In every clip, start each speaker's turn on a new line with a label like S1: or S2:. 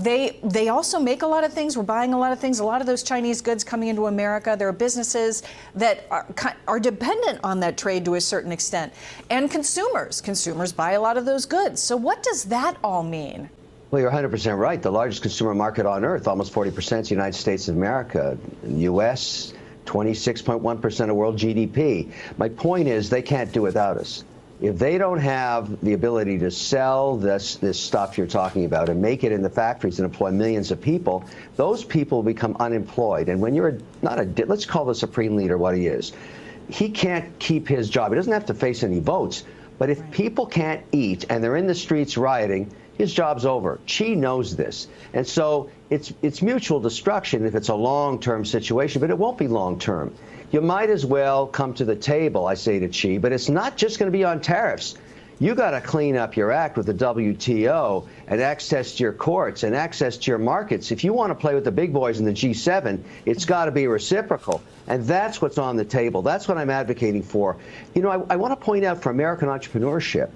S1: They also make a lot of things. We're buying a lot of things. A lot of those Chinese goods coming into America. There are businesses that are dependent on that trade to a certain extent. And consumers buy a lot of those goods. So what does that all mean?
S2: Well, you're 100% right. The largest consumer market on earth, almost 40%, is the United States of America. U.S., 26.1% of world GDP. My point is they can't do without us. If they don't have the ability to sell this stuff you're talking about and make it in the factories and employ millions of people, those people become unemployed. And when you're let's call the Supreme Leader what he is. He can't keep his job. He doesn't have to face any votes. But if people can't eat and they're in the streets rioting, his job's over. Xi knows this. And so it's mutual destruction if it's a long-term situation, but it won't be long-term. You might as well come to the table, I say to Xi, but it's not just going to be on tariffs. You got to clean up your act with the WTO and access to your courts and access to your markets. If you want to play with the big boys in the G7, it's got to be reciprocal. And that's what's on the table. That's what I'm advocating for. You know, I want to point out for American entrepreneurship,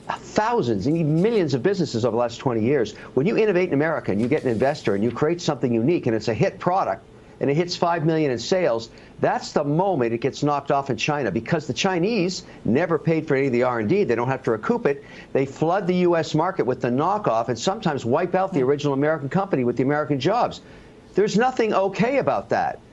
S2: thousands and even millions of businesses over the last 20 years, when you innovate in America and you get an investor and you create something unique and it's a hit product and it hits 5 million in sales, that's the moment it gets knocked off in China, because the Chinese never paid for any of the R&D. They don't have to recoup it. They flood the U.S. market with the knockoff and sometimes wipe out the original American company with the American jobs. There's nothing okay about that.